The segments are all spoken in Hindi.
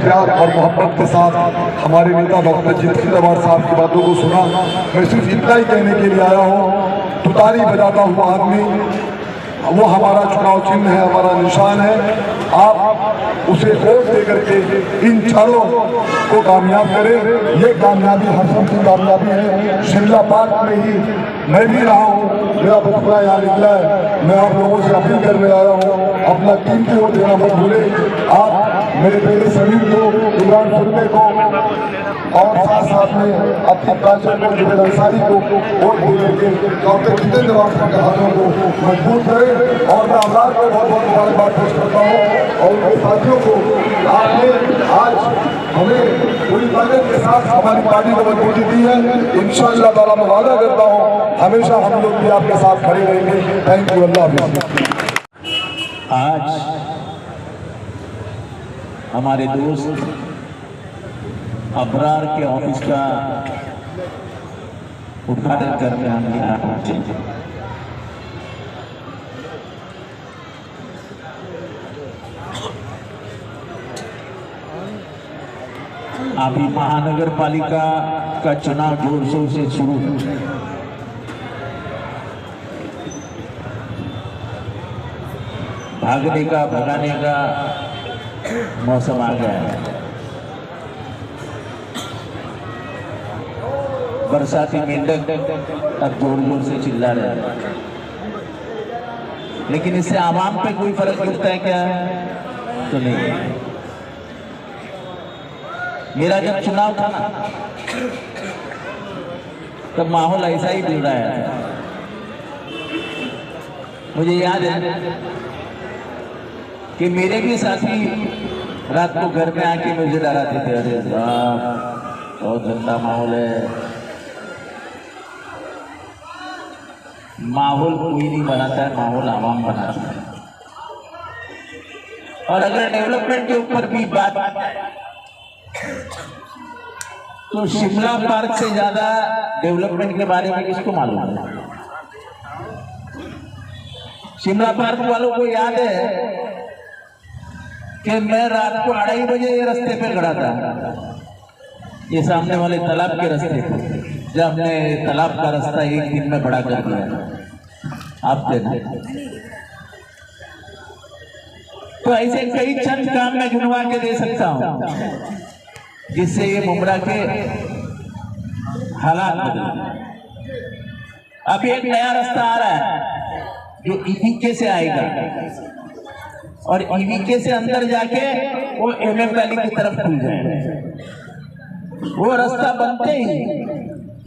प्यार और मोहब्बत के साथ हमारे नेता डॉक्टर जितेंद्र तलवार साहब की बातों को सुना। मैं सिर्फ इतना ही कहने के लिए आया हूँ, तुतारी बजाता हुआ आदमी वो हमारा चुनाव चिन्ह है, हमारा निशान है। आप उसे वोट दे करके इन चारों को कामयाब करें। ये कामयाबी हसन की कामयाबी है। शिमला पार्क में ही मैं भी रहा हूँ, मेरा बचपना यहाँ निकला है। मैं आप लोगों से अपील करने आया हूँ, अपना कीमती वोट देना मत भूले। आप मेरे बेटे समीर को, इमरान खुर्मे को और साथ में अपनी प्राचीन को, जुबेर अंसारी को वोट दे करके डॉक्टर जितेंद्र तलवार साहब के हाथों को मजबूत करें। और मैं आभार को बहुत बहुत मुबारकबाद पेश करता हूँ और उनके साथियों को। आपने आज हमें पूरी ताकत के साथ हमारी पार्टी को मजबूती दी है। इंशाअल्लाह ताला मैं वादा करता हूँ हमेशा हम लोग भी आपके साथ खड़े रहेंगे। थैंक यू, अल्लाह हाफिज़। आज हमारे दोस्त अबरार के ऑफिस का उद्घाटन करने हम यहाँ पहुंचे। अभी महानगर पालिका का चुनाव जोर शोर से शुरू है। भागने का भगाने का मौसम आ गया है। बरसाती मेंढक अब जोर जोर से चिल्ला रहे हैं, लेकिन इससे आवाम पे कोई फर्क पड़ता है क्या? तो नहीं। मेरा जब चुनाव था ना, तब माहौल ऐसा ही मिल रहा है। मुझे याद है कि मेरे भी साथी रात को घर में आके मुझे डराते थे, अरे साहब बहुत गंदा माहौल है। माहौल कोई नहीं बनाता है, माहौल आवाम बनाता है। और अगर डेवलपमेंट के ऊपर भी बात तो शिमला पार्क से ज्यादा डेवलपमेंट के बारे में किसको मालूम है? शिमला पार्क वालों को याद है कि मैं रात को 2:30 बजे ये रास्ते पे खड़ा था, ये सामने वाले तालाब के रास्ते पे, जब हमने तालाब का रास्ता एक दिन में बड़ा कर दिया। आप देखो, तो ऐसे कई चंद काम मैं गिनवा के दे सकता हूं जिससे ये मुमरा के हालात बदले। अभी एक नया रास्ता आ रहा है जो ईवीके से आएगा और ईवीके से अंदर जाके वो एमएम वैली की तरफ खुल जाएगा। वो रास्ता बनते ही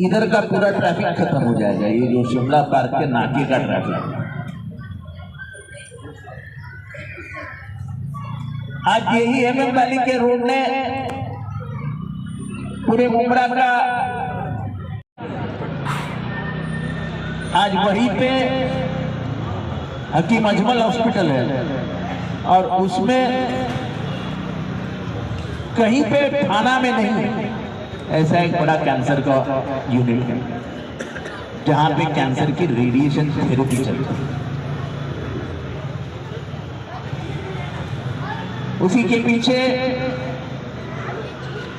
इधर का पूरा ट्रैफिक खत्म हो जाएगा। ये जो शिमला पार्क के नाके का ट्रैफिक, आज यही एमएम वैली के रोड ने पूरे मुमरा का, आज वहीं पे हकीम अजमल हॉस्पिटल है और उसमें कहीं पे थाना में नहीं, ऐसा एक बड़ा कैंसर का यूनिट है जहां पे कैंसर की रेडिएशन थेरेपी चलती है। उसी के पीछे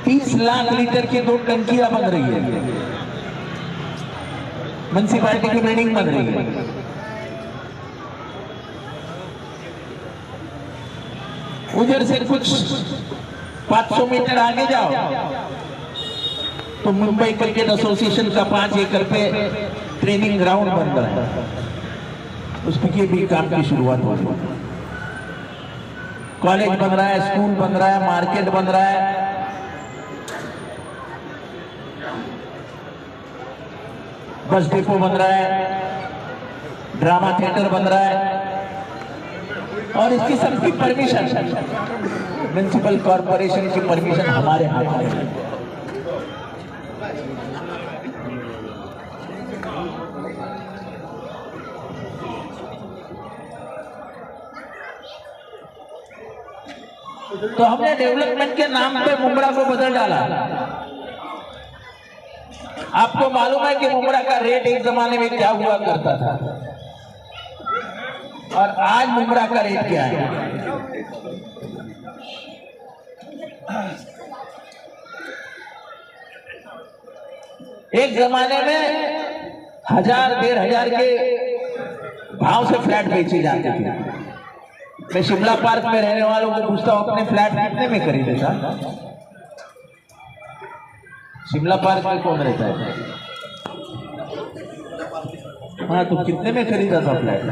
30 लाख लीटर की 2 टंकियां बन रही है, म्युनिसिपैलिटी की बिल्डिंग बन रही है। उधर से कुछ 500 मीटर आगे जाओ तो मुंबई क्रिकेट एसोसिएशन का 5 एकड़ पे ट्रेनिंग ग्राउंड बन रहा है, उसके भी काम की शुरुआत हो रही है। कॉलेज बन रहा है, स्कूल बन रहा है, मार्केट बन रहा है, बस डिपो बन रहा है, ड्रामा थिएटर बन रहा है और इसकी सबकी परमिशन म्युनिसिपल कॉर्पोरेशन की परमिशन हमारे हाथ में है। तो हमने डेवलपमेंट के नाम पे मुमरा को बदल डाला। आपको मालूम है कि मुमरा का रेट एक जमाने में क्या हुआ करता था और आज मुमरा का रेट क्या है? एक जमाने में 1000-1500 के भाव से फ्लैट बेचे जाते थे। मैं शिमला पार्क में रहने वालों को पूछता हूँ अपने फ्लैट कितने में खरीदे था? शिमला पार्क में कौन रहता है? हाँ, तो कितने में खरीदा था फ्लैट?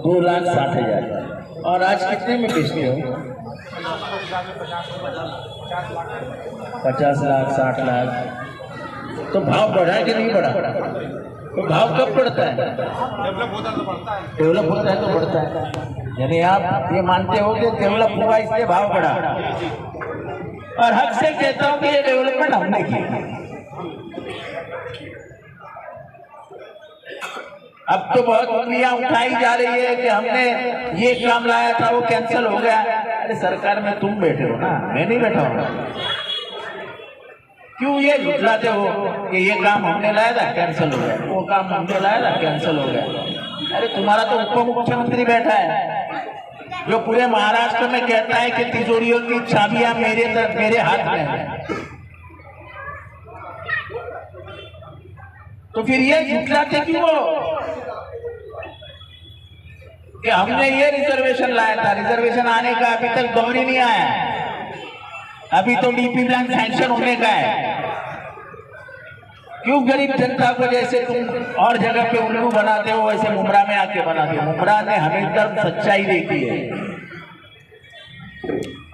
2,60,000। और आज कितने में बेचते हो? 50 लाख, 60 लाख। तो भाव बढ़ा कि नहीं बढ़ा? तो भाव कब बढ़ता है? डेवलप होता है तो बढ़ता है। यानी आप ये मानते हो कि डेवलप हुआ इसलिए भाव बढ़ा, और हक से कहता हूं कि ये डेवलपमेंट हमने की। अब तो बहुत उंगलियां उठाई जा रही है कि हमने ये काम लाया था वो कैंसिल हो गया। अरे सरकार में तुम बैठे हो ना, मैं नहीं बैठा हूं। क्यों ये झुठलाते हो कि ये काम हमने लाया था कैंसिल हो गया, वो काम हमने लाया था कैंसिल हो गया? अरे तुम्हारा तो उप मुख्यमंत्री बैठा है जो पूरे महाराष्ट्र में कहता है कि तिजोरियों की चाबियां मेरे हाथ में है। तो फिर ये झुठलाते क्यों हो कि हमने ये रिजर्वेशन लाया था? रिजर्वेशन आने का अभी तक दौर ही नहीं आया। अभी तो डीपी प्लान सैंक्शन होने का है। क्यों गरीब जनता को जैसे तुम और जगह पे उल्लू बनाते हो वैसे मुमरा में आके बनाते हो? मुमरा ने हमेशा सच्चाई देखी है,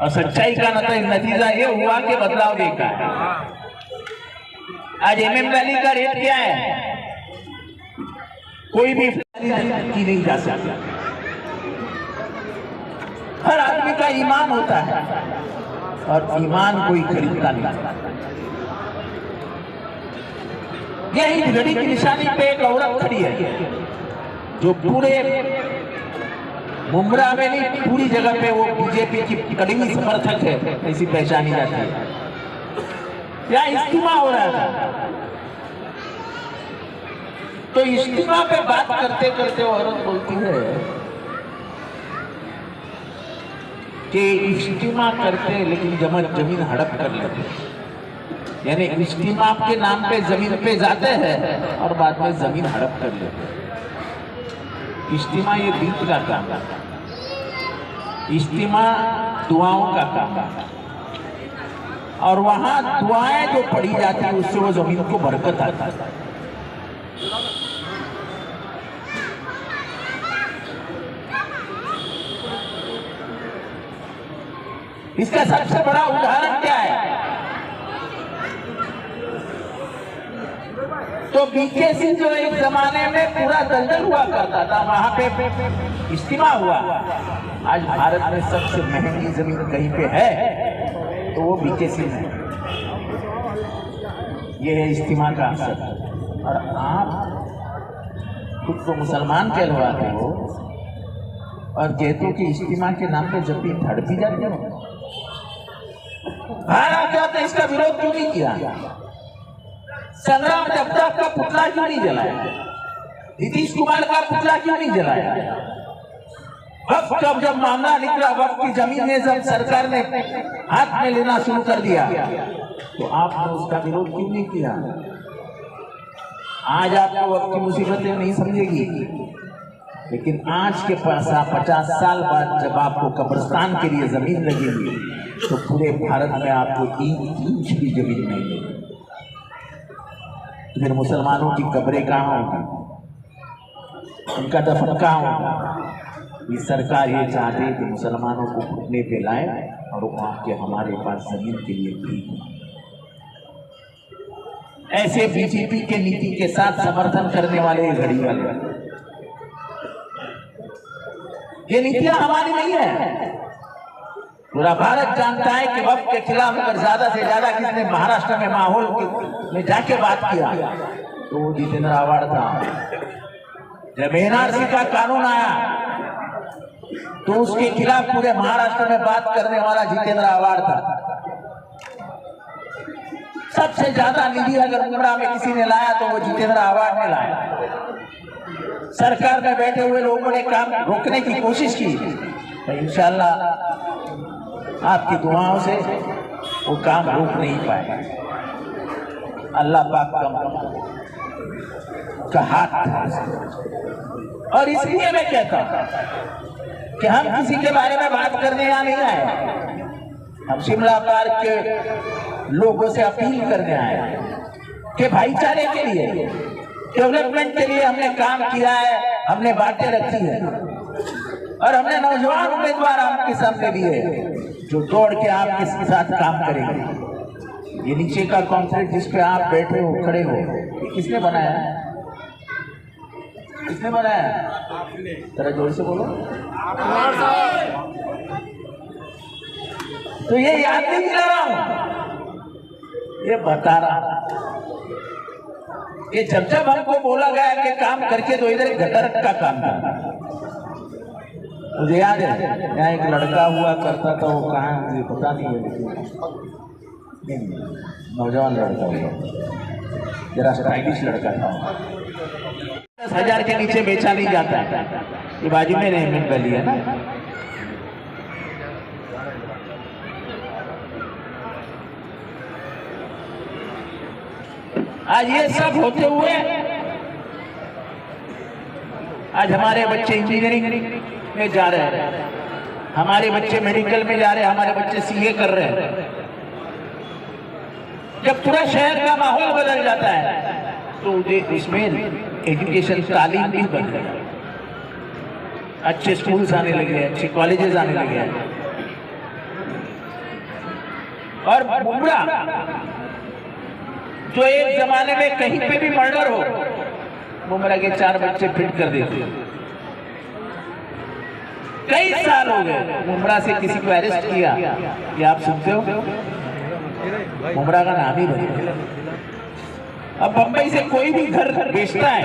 और सच्चाई का नतीजा ये हुआ कि बदलाव देखा है। आज एमएम वैली का रेट क्या है? कोई भी की नहीं जा सकता। हर आदमी का ईमान होता है, और ईमान कोई खरीदता नहीं। यही घड़ी की निशानी पे एक औरत खड़ी है जो पूरे मुमरा में नहीं, पूरी जगह पे वो बीजेपी की कड़वी समर्थक है, ऐसी पहचानी जाती है। यहाँ इज्तिमा हो रहा था, तो इज्तिमा पे बात करते करते वो औरत बोलती है कि इज्तिमा करते लेकिन जमीन हड़प कर लेते। यानी इज्तिमा के नाम पे जमीन पे जाते हैं और बाद में जमीन हड़प कर लेते। इज्तिमा ये दिल का काम है, इज्तिमा दुआओं का काम है, और वहां दुआएं जो पढ़ी जाती है उससे वो जमीन को बरकत आता है। इसका सबसे बड़ा उदाहरण क्या है? तो बीकेसी जो एक जमाने में पूरा दलदल हुआ करता था, वहां पे इज्तिमा हुआ। आज भारत में सबसे महंगी जमीन कहीं पे है तो वो बीकेसी में। ये है इज्तिमा का असर। और आप खुद को मुसलमान कहलवाते हो और कहते हो कि इज्तिमा के नाम पे जब भी धड़पी जाते हो। भारत क्या होता है, इसका विरोध क्यों नहीं किया? संग्राम जगताप का पुतला क्यों नहीं जलाया? नीतीश कुमार का पुतला क्यों नहीं जलाया? वक्त जब मामला निकला, वक्त की जमीन में जब सरकार ने हाथ में लेना शुरू कर दिया तो आपने उसका विरोध क्यों नहीं किया? आज आपको वक्त की मुसीबतें नहीं समझेगी, लेकिन आज के 50 साल बाद जब आपको कब्रिस्तान के लिए जमीन लगेगी तो पूरे भारत में आपको 1 इंच भी जमीन नहीं मिलेगी। फिर मुसलमानों की कब्रें कहाँ होगी, उनका दफन कहाँ होगा? ये सरकार ये चाहती है कि मुसलमानों को घुटने पे लाए और वो आके हमारे पास जमीन के लिए भी। ऐसे बीजेपी के नीति के साथ समर्थन करने वाले घड़ी वाले, ये नीतियां हमारी नहीं है। पूरा भारत जानता है कि वक्त के खिलाफ अगर ज्यादा से ज्यादा किसने महाराष्ट्र में माहौल में जाके बात किया तो वो जितेंद्र आव्हाड था। जब एनआरसी का कानून आया तो उसके खिलाफ पूरे महाराष्ट्र में बात करने वाला जितेंद्र आव्हाड था। सबसे ज्यादा निधि अगर मुमरा में किसी ने लाया तो वो जितेंद्र आव्हाड ने लाया। सरकार में बैठे हुए लोगों ने काम रोकने की कोशिश की, तो इंशाल्लाह आपकी दुआओं से वो काम रोक नहीं पाएगा। अल्लाह पाक का हाथ था। और इसलिए मैं कहता हूं कि हम किसी के बारे में बात करने यहाँ नहीं आए, हम शिमला पार्क के लोगों से अपील करने आए कि भाईचारे के लिए, डेवलपमेंट के लिए हमने काम किया है, हमने बातें रखी है और हमने नौजवान उम्मीदवार आपके सामने दिए जो दौड़ के आपके साथ काम करेंगे। ये नीचे का कॉन्क्रीट जिस पे आप बैठे हो, खड़े हो, ये किसने बनाया है? किसने बनाया? जरा जोर से बोलो। तो ये याद नहीं दिला रहा हूं, ये बता रहा हूं कि जब हमको बोला गया कि काम करके तो इधर गटर का काम करना। मुझे याद है यहाँ एक लड़का हुआ करता था, वो कहाँ मुझे पता नहीं है, नौजवान लड़का हुआ, जरा स्टाइलिश लड़का था। 10,000 के नीचे बेचा नहीं जाता है। ये बाजू में रहमत गली है ना, आज ये सब होते हुए आज हमारे बच्चे इंजीनियरिंग में जा रहे हैं, हमारे बच्चे मेडिकल में जा रहे हैं, हमारे बच्चे सीए कर रहे हैं। जब पूरा शहर का माहौल बदल जाता है तो इसमें एजुकेशन तालीम भी बन गई, अच्छे स्कूल्स आने लगे हैं, अच्छे कॉलेजेस आने लगे हैं। और बुमरा जो एक जमाने में कहीं पे भी मर्डर हो, बुमरा के 4 बच्चे फिट कर देते। कई साल हो गए बुमरा से किसी को अरेस्ट किया, ये आप सुनते हो? बुमरा का नाम ही बदल। अब बंबई से कोई भी घर बेचता है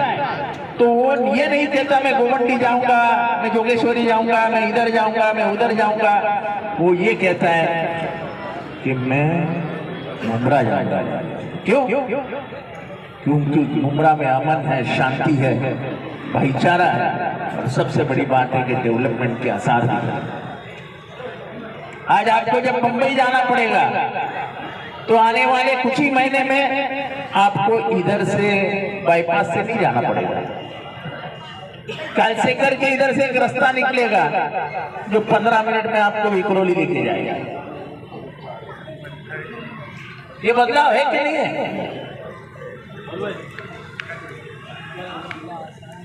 तो वो ये नहीं कहता मैं गोमंडी जाऊंगा, मैं जोगेश्वरी जाऊंगा, मैं इधर जाऊंगा, मैं उधर जाऊंगा। वो ये कहता है कि मैं बुमरा जाऊंगा। क्यों? क्योंकि बुमरा में अमन है, शांति है, भाईचारा है और सबसे बड़ी बात है कि डेवलपमेंट के आसार हैं। आज आपको जब बंबई जाना पड़ेगा तो आने वाले कुछ ही महीने में आपको इधर से बाईपास से नहीं जाना पड़ेगा, कालसेकर के इधर से एक रास्ता निकलेगा जो 15 मिनट में आपको विक्रोली लेके जाएगा। ये बदलाव है कि नहीं है?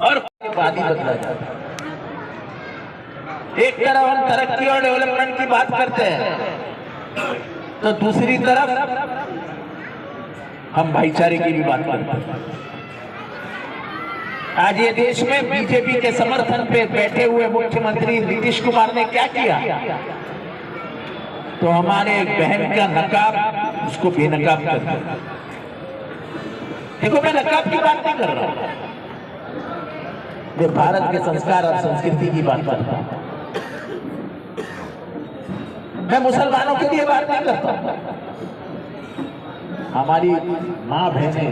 और बाद ही बदला जाता। एक तरफ हम तरक्की और डेवलपमेंट की बात करते हैं तो दूसरी तरफ हम भाईचारे की भी बात करते हैं। आज ये देश में बीजेपी के समर्थन पे बैठे हुए मुख्यमंत्री नीतीश कुमार ने क्या किया? तो हमारे एक बहन का नकाब उसको बेनकाब कर दिया। देखो मैं नकाब की बात नहीं कर रहा, मैं भारत के संस्कार और संस्कृति की बात करता हूं। मैं मुसलमानों के लिए बात नहीं करता। हमारी माँ बहनें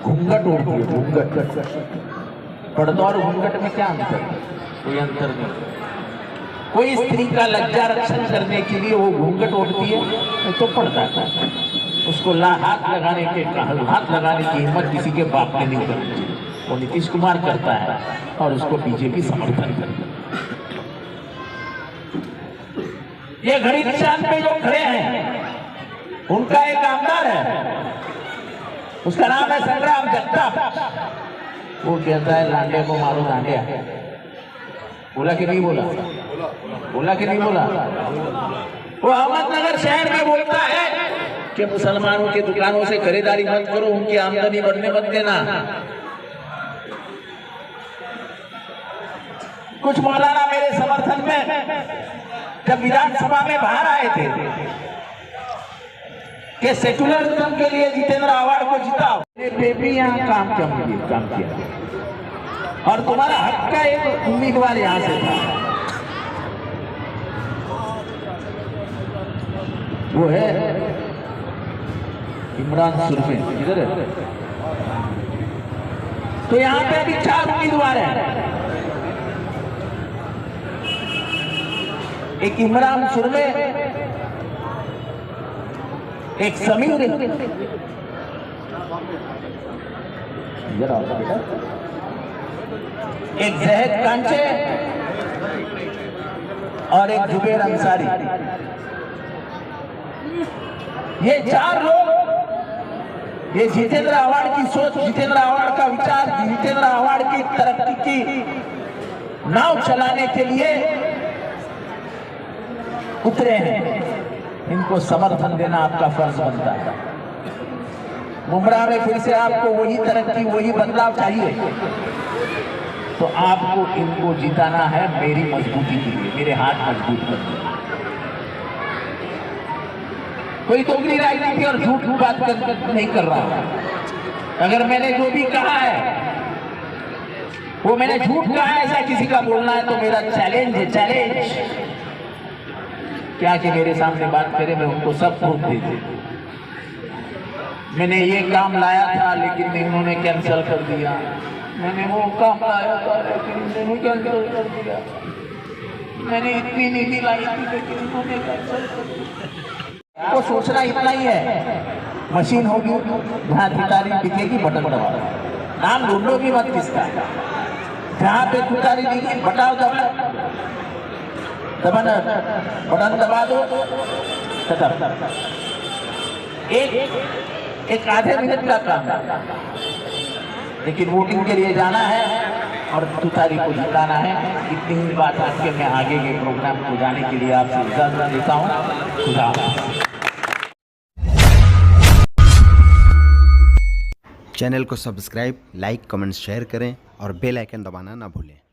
घूंघट ओढ़ती है, घूंघट। पर्दा और घूंघट में क्या अंतर है? कोई अंतर नहीं। कोई स्त्री का लज्जा रक्षण करने के लिए वो घूंघट ओढ़ती है तो पर्दा है। उसको हाथ लगाने की हिम्मत किसी के बाप ने नहीं करती। वो नीतीश कुमार करता है और उसको बीजेपी समर्थन करता है। ये घड़ी निशान पे जो खड़े हैं उनका एक आमदार है, उसका नाम है संग्राम जगताप। वो कहता है लांडे को मारो लांडिया। बोला कि नहीं बोला? बोला कि नहीं बोला? वो अहमदनगर शहर में बोलता है कि मुसलमानों की दुकानों से खरीदारी मत करो, उनकी आमदनी बढ़ने मत देना। कुछ मौलाना मेरे समर्थन में जब विधानसभा में बाहर आए थे कि सेकुलरिज्म के लिए जितेंद्र अवार्ड को जिताओ, बेबी यहाँ काम किया और तुम्हारा हक का एक उम्मीदवार यहाँ से था, वो है इमरान सुरफी। इधर है तो यहाँ पे अभी 4 उम्मीदवार हैं। एक इमरान सुरमे, एक समीर, एक जहद कांचे और एक जुबेर अंसारी। ये 4 लोग ये जितेंद्र आव्हाड की सोच, जितेंद्र आव्हाड का विचार, जितेंद्र आव्हाड की तरक्की की नाव चलाने के लिए उतरे हैं। इनको समर्थन देना आपका फर्ज बनता है। मुमरा में फिर से आपको वही तरक्की, वही बदलाव चाहिए तो आपको इनको जिताना है मेरी मजबूती के लिए, मेरे हाथ मजबूत करके। कोई दोगली राजनीति और झूठ बात नहीं कर रहा। अगर मैंने जो भी कहा है वो मैंने झूठ कहा है, ऐसा किसी का बोलना है तो मेरा चैलेंज है, चैलेंज क्या कि मेरे सामने बात करे, मैं उनको सब प्रूफ दे दूं। मैंने ये काम लाया था लेकिन इन्होंने कैंसिल कर दिया, मैंने वो काम लाया था लेकिन इन्होंने कैंसिल कर दिया, मैंने इतनी नीति लाई थी लेकिन इन्होंने कैंसिल कर दिया। आपको सोचना इतना ही है, मशीन होगी जहाँ तुतारी दिखेगी बटन दबाओ, नाम ढूंढो भी मत किसका, जहाँ पे तुतारी दिखी बटाओ बटन दबा दो, एक आधे मिनट का काम है, लेकिन वोटिंग के लिए जाना है और तुतारी को जिताना है। इतनी ही बात आपके मैं आगे के प्रोग्राम को जाने के लिए आपसे इजाजत देता हूँ। खुदा। चैनल को सब्सक्राइब, लाइक, कमेंट, शेयर करें और बेल आइकन दबाना ना भूलें।